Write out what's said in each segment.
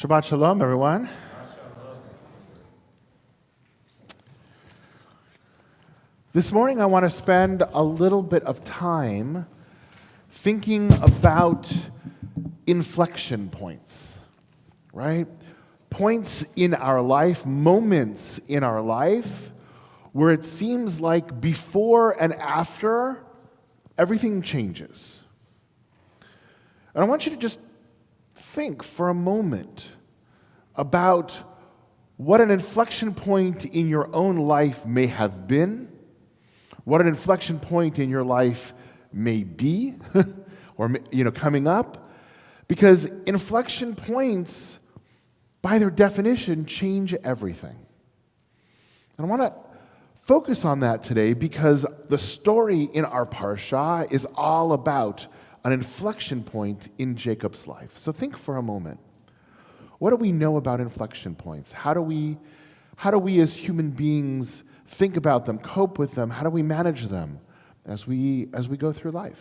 Shabbat Shalom, everyone. This morning I want to spend a little bit of time thinking about inflection points, right? Points in our life, moments in our life where it seems like before and after everything changes. And I want you to just think for a moment about what an inflection point in your own life may have been, what an inflection point in your life may be, or coming up, because inflection points, by their definition, change everything. And I want to focus on that today because the story in our parsha is all about an inflection point in Jacob's life. So think for a moment. What do we know about inflection points? How do we as human beings think about them, cope with them? How do we manage them as we go through life?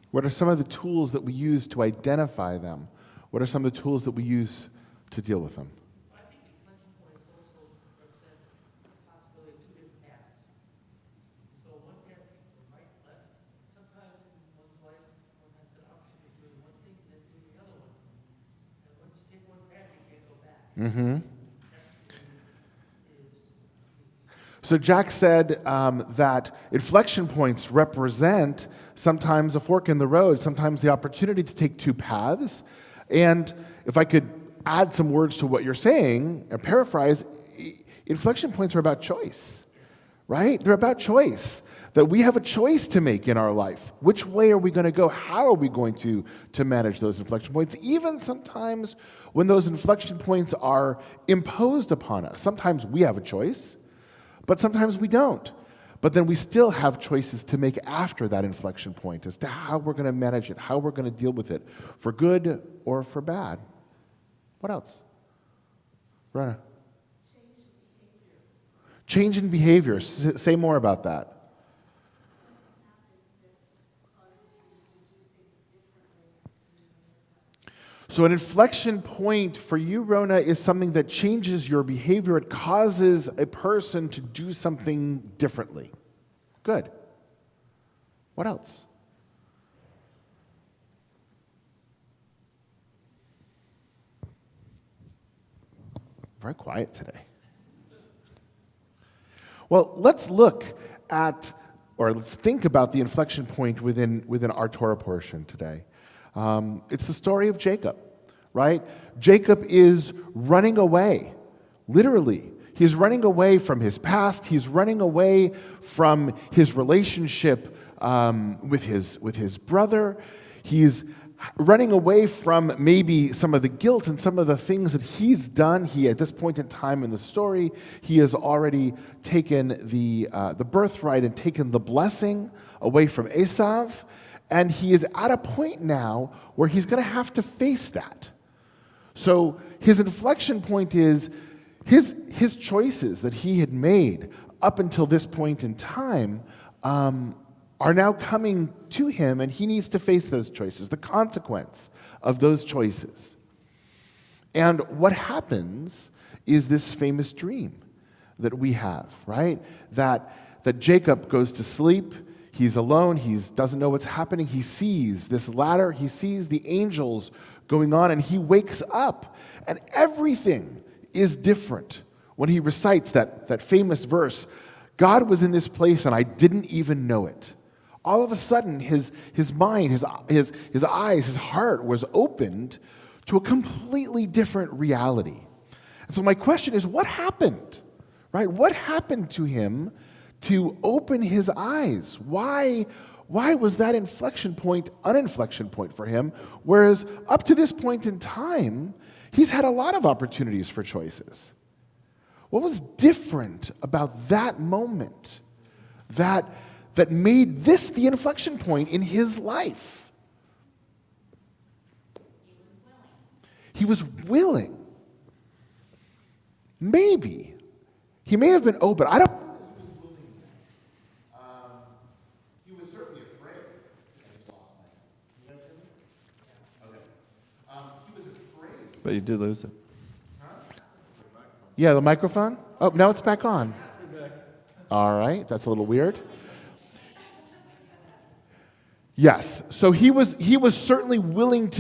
What are some of the tools that we use to identify them? What are some of the tools that we use to deal with them? I think inflection points also represent the possibility of two different paths. So one path takes the right, left. Sometimes in one's life, one has the option of doing one thing and then doing the other one. And once you take one path, you can't go back. So Jack said that inflection points represent sometimes a fork in the road, sometimes the opportunity to take two paths. And if I could add some words to what you're saying, or paraphrase, inflection points are about choice, right? They're about choice, that we have a choice to make in our life. Which way are we going to go? How are we going to manage those inflection points? Even sometimes when those inflection points are imposed upon us. Sometimes we have a choice, but sometimes we don't. But then we still have choices to make after that inflection point as to how we're going to manage it, how we're going to deal with it, for good or for bad. What else? Rana? Change in behavior. Say more about that. So an inflection point for you, Rona, is something that changes your behavior. It causes a person to do something differently. Good. What else? Very quiet today. Well, let's look at, or let's think about the inflection point within our Torah portion today. It's the story of Jacob, right? Jacob is running away, literally. He's running away from his past. He's running away from his relationship with his brother. He's running away from maybe some of the guilt and some of the things that he's done. At this point in time in the story, he has already taken the birthright and taken the blessing away from Esav. And he is at a point now where he's going to have to face that. So his inflection point is his choices that he had made up until this point in time are now coming to him, and he needs to face those choices, the consequence of those choices. And what happens is this famous dream that we have, right? That Jacob goes to sleep. He's alone. He doesn't know what's happening. He sees this ladder. He sees the angels going on, and he wakes up, and everything is different when he recites that famous verse, God was in this place, and I didn't even know it. All of a sudden, his mind, his eyes, his heart was opened to a completely different reality. And so my question is, what happened? Right? What happened to him to open his eyes? Why was that inflection point an inflection point for him? Whereas up to this point in time, he's had a lot of opportunities for choices. What was different about that moment that made this the inflection point in his life? He was willing. Maybe. He may have been open. I don't But you did lose it. Yeah, the microphone? Oh, now it's back on. All right, that's a little weird. Yes, so he was certainly willing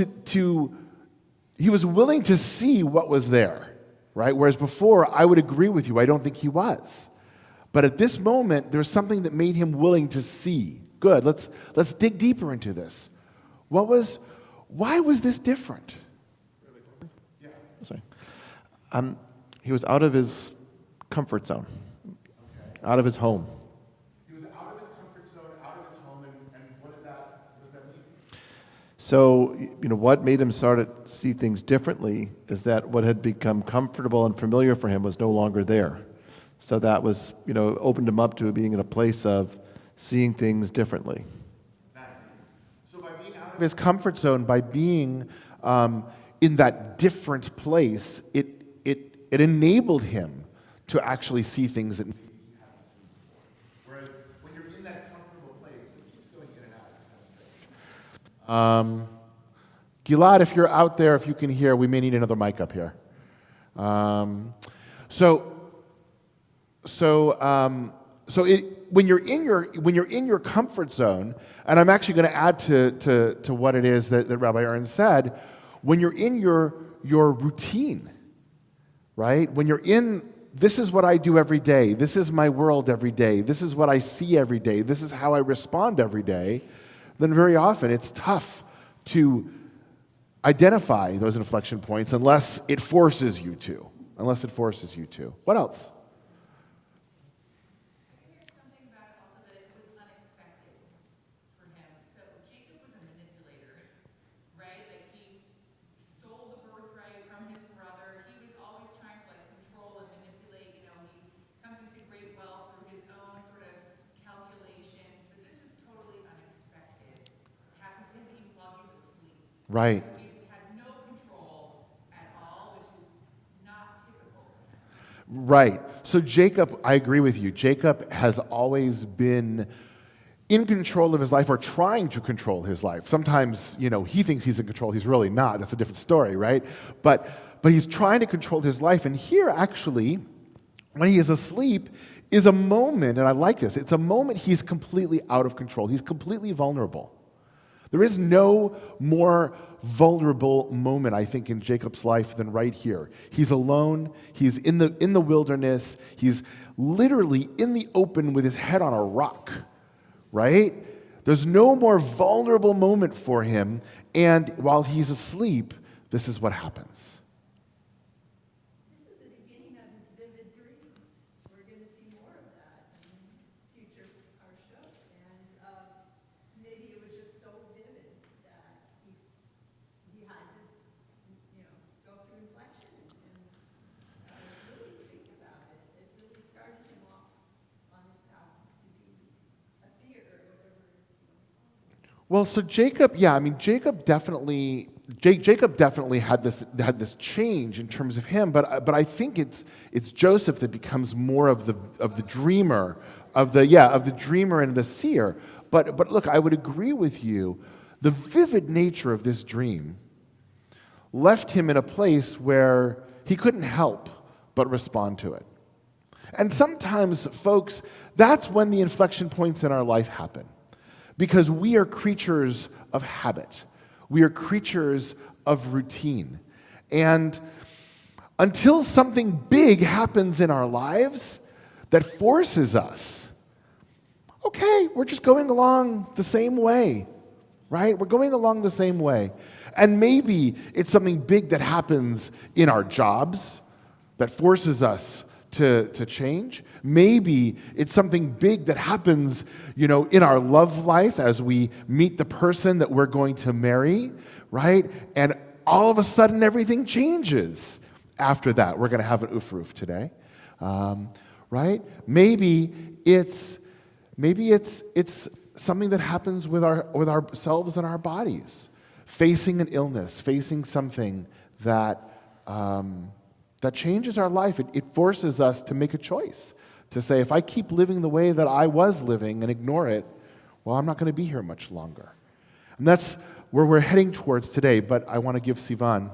he was willing to see what was there, right? Whereas before, I would agree with you, I don't think he was. But at this moment, there's something that made him willing to see. Good, let's dig deeper into this. Why was this different? Yeah. Sorry. He was out of his comfort zone, out of his home. He was out of his comfort zone, out of his home, and what does that mean? So, what made him start to see things differently is that what had become comfortable and familiar for him was no longer there. So that was, opened him up to being in a place of seeing things differently. Nice. So by being out of his comfort zone, by being in that different place, it enabled him to actually see things that he hadn't seen before. Whereas when you're in that comfortable place, this keeps going in and out. Gilad, if you're out there, if you can hear, we may need another mic up here. When you're in your comfort zone, and I'm actually going to add to what it is that Rabbi Aaron said, when you're in your routine, right? When you're in, this is what I do every day, this is my world every day, this is what I see every day, this is how I respond every day, then very often it's tough to identify those inflection points unless it forces you to. What else? Right. He has no control at all, which is not typical for him. Right. So Jacob, I agree with you. Jacob has always been in control of his life or trying to control his life. Sometimes, he thinks he's in control. He's really not. That's a different story, right? But he's trying to control his life. And here, actually, when he is asleep, is a moment, and I like this, it's a moment he's completely out of control. He's completely vulnerable. There is no more vulnerable moment, I think, in Jacob's life than right here. He's alone. He's in the wilderness. He's literally in the open with his head on a rock, right? There's no more vulnerable moment for him. And while he's asleep, this is what happens. This is the beginning of his vivid dreams. We're going to see more of that in future our show. And maybe it was just so vivid that he had to, go through inflection and really think about it. It really started him off on his path to be a seer or whatever it is. Well, so Jacob definitely had this change in terms of him, but I think it's Joseph that becomes more of the dreamer, of the dreamer and the seer. But look, I would agree with you. The vivid nature of this dream left him in a place where he couldn't help but respond to it. And sometimes, folks, that's when the inflection points in our life happen. Because we are creatures of habit. We are creatures of routine. And until something big happens in our lives that forces us, okay, we're just going along the same way, right? We're going along the same way. And maybe it's something big that happens in our jobs that forces us to change. Maybe it's something big that happens, in our love life as we meet the person that we're going to marry, right? And all of a sudden everything changes after that. We're going to have an ufruf today, right? Maybe it's something that happens with ourselves and our bodies, facing an illness, facing something that changes our life. It forces us to make a choice, to say, if I keep living the way that I was living and ignore it, well, I'm not going to be here much longer. And that's where we're heading towards today, but I want to give Sivan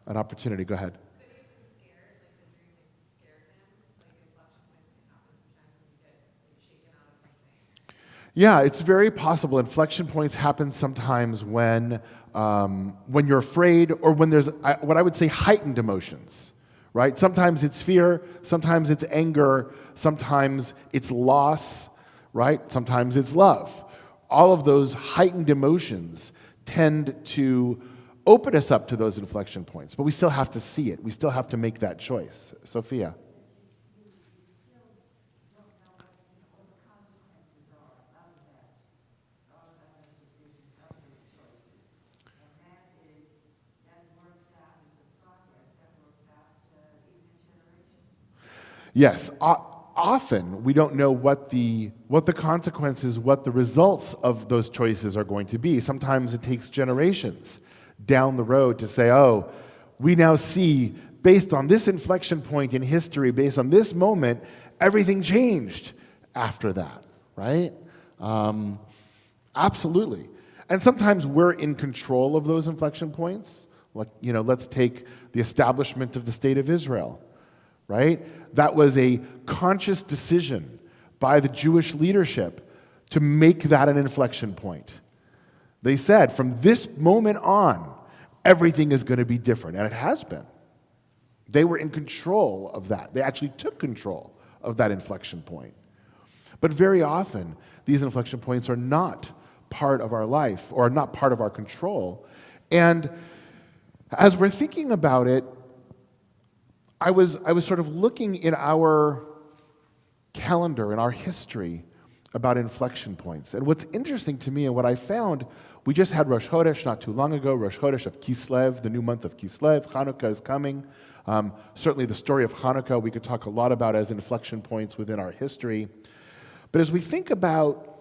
an opportunity. Go ahead. Could he have been scared, like the dream like scared him? Like inflection points can happen sometimes when you get like shaken out of something. Yeah, it's very possible. Inflection points happen sometimes when you're afraid or when there's what I would say heightened emotions, right? Sometimes it's fear, sometimes it's anger, sometimes it's loss, right? Sometimes it's love. All of those heightened emotions tend to open us up to those inflection points, but we still have to see it. We still have to make that choice. Sophia. Yes, often we don't know what the consequences, what the results of those choices are going to be. Sometimes it takes generations down the road to say, oh, we now see, based on this inflection point in history, based on this moment, everything changed after that, right? Absolutely. And sometimes we're in control of those inflection points. Like, let's take the establishment of the State of Israel. Right? That was a conscious decision by the Jewish leadership to make that an inflection point. They said, from this moment on, everything is going to be different, and it has been. They were in control of that. They actually took control of that inflection point. But very often, these inflection points are not part of our life or not part of our control. And as we're thinking about it, I was sort of looking in our calendar, in our history, about inflection points. And what's interesting to me and what I found, we just had Rosh Chodesh not too long ago, Rosh Chodesh of Kislev, the new month of Kislev. Hanukkah is coming. Certainly the story of Hanukkah we could talk a lot about as inflection points within our history. But as we think about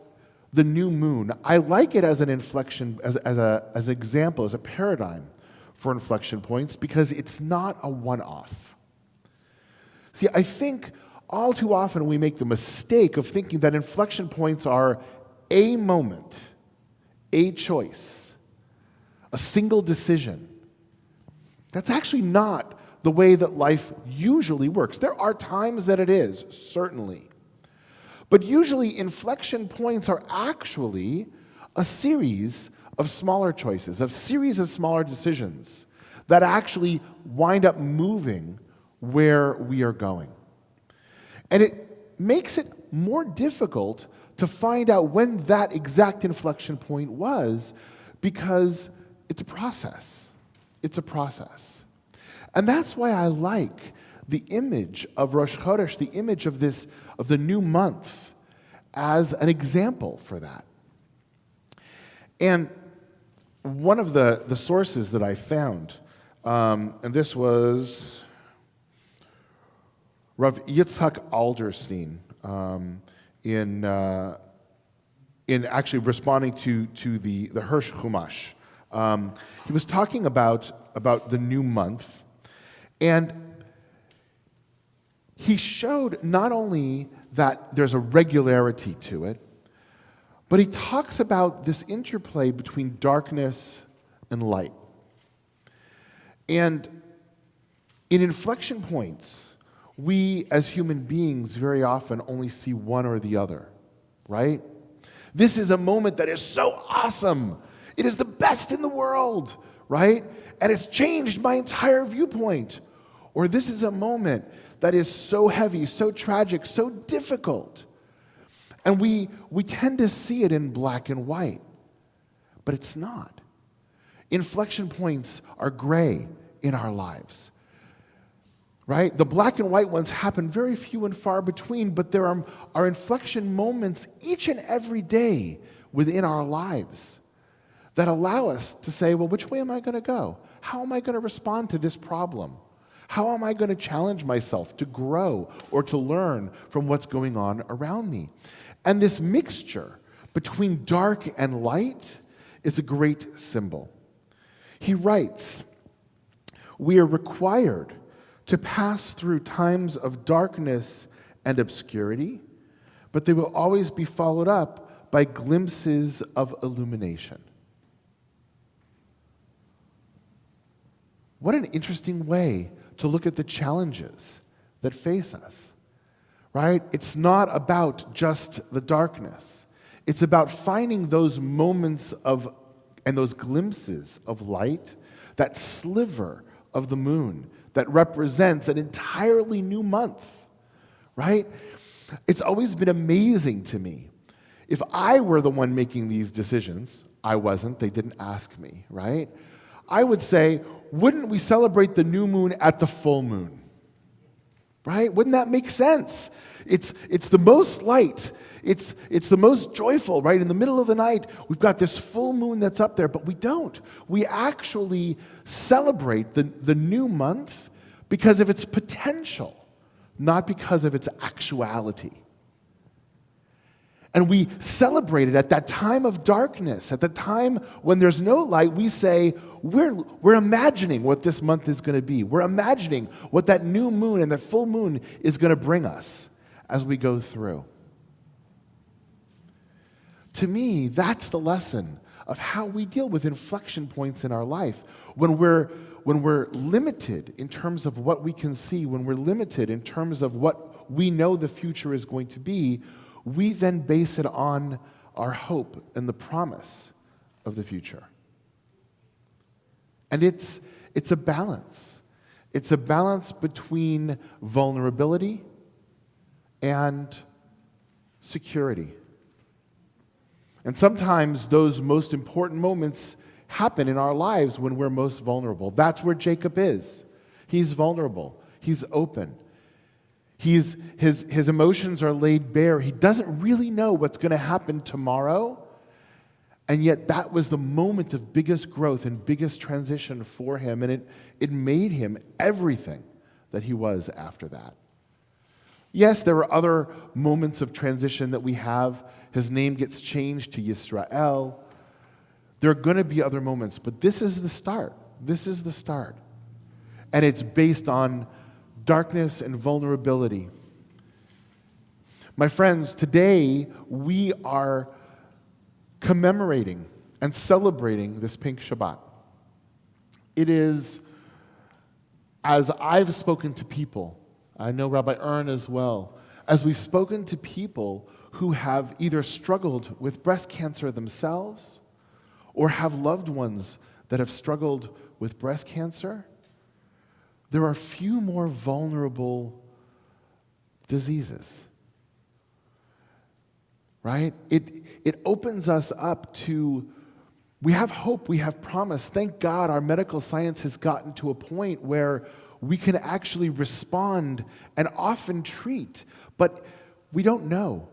the new moon, I like it as an inflection, as an example, as a paradigm for inflection points, because it's not a one-off. See, I think all too often we make the mistake of thinking that inflection points are a moment, a choice, a single decision. That's actually not the way that life usually works. There are times that it is, certainly. But usually inflection points are actually a series of smaller choices, a series of smaller decisions that actually wind up moving where we are going. And it makes it more difficult to find out when that exact inflection point was, because it's a process. It's a process. And that's why I like the image of Rosh Chodesh, the image of the new month, as an example for that. And one of the sources that I found, and this was Rav Yitzhak Alderstein, in actually responding to the Hirsch Chumash. He was talking about the new month, and he showed not only that there's a regularity to it, but he talks about this interplay between darkness and light. And in inflection points, we as human beings very often only see one or the other, right? This is a moment that is so awesome. It is the best in the world, right? And it's changed my entire viewpoint. Or this is a moment that is so heavy, so tragic, so difficult. And we tend to see it in black and white, but it's not. Inflection points are gray in our lives. Right? The black and white ones happen very few and far between, but there are inflection moments each and every day within our lives that allow us to say, well, which way am I going to go? How am I going to respond to this problem? How am I going to challenge myself to grow or to learn from what's going on around me? And this mixture between dark and light is a great symbol. He writes, we are required to pass through times of darkness and obscurity, but they will always be followed up by glimpses of illumination. what an interesting way to look at the challenges that face us, right? It's not about just the darkness. It's about finding those moments and those glimpses of light, that sliver of the moon that represents an entirely new month, right? It's always been amazing to me. If I were the one making these decisions, I wasn't, they didn't ask me, right? I would say, wouldn't we celebrate the new moon at the full moon? Right? Wouldn't that make sense? It's the most light. It's the most joyful, right? In the middle of the night, we've got this full moon that's up there, but we don't. We actually celebrate the new month because of its potential, not because of its actuality. And we celebrate it at that time of darkness, at the time when there's no light. We say, we're imagining what this month is going to be. We're imagining what that new moon and that full moon is going to bring us as we go through. To me, that's the lesson of how we deal with inflection points in our life. When we're limited in terms of what we can see, when we're limited in terms of what we know the future is going to be, we then base it on our hope and the promise of the future. And it's a balance. It's a balance between vulnerability and security. And sometimes those most important moments happen in our lives when we're most vulnerable. That's where Jacob is. He's vulnerable. He's open. His emotions are laid bare. He doesn't really know what's going to happen tomorrow. And yet that was the moment of biggest growth and biggest transition for him. And it made him everything that he was after that. Yes, there were other moments of transition that we have. His name gets changed to Yisrael. There are going to be other moments, but this is the start. This is the start. And it's based on darkness and vulnerability. My friends, today we are commemorating and celebrating this Pink Shabbat. It is, as I've spoken to people, I know Rabbi Ern as well, as we've spoken to people who have either struggled with breast cancer themselves or have loved ones that have struggled with breast cancer, there are few more vulnerable diseases, right? It opens us up to, we have hope, we have promise. Thank God our medical science has gotten to a point where we can actually respond and often treat, but we don't know.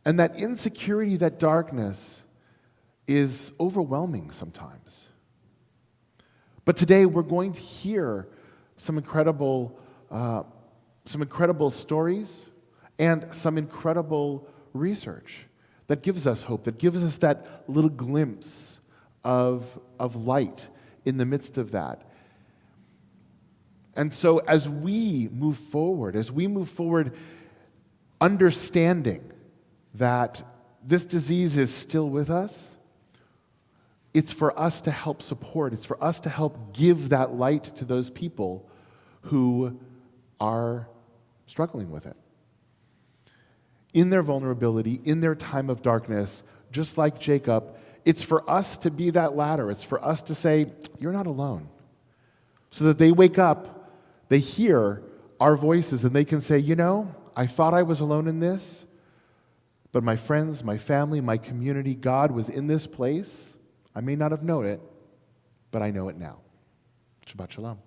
And that insecurity, that darkness is overwhelming sometimes. But today we're going to hear some incredible stories and some incredible research that gives us hope, that gives us that little glimpse of light in the midst of that. And so as we move forward understanding that this disease is still with us, it's for us to help support, it's for us to help give that light to those people who are struggling with it. In their vulnerability, in their time of darkness, just like Jacob, it's for us to be that ladder. It's for us to say, you're not alone. So that they wake up, they hear our voices, and they can say, I thought I was alone in this, but my friends, my family, my community, God was in this place. I may not have known it, but I know it now. Shabbat Shalom.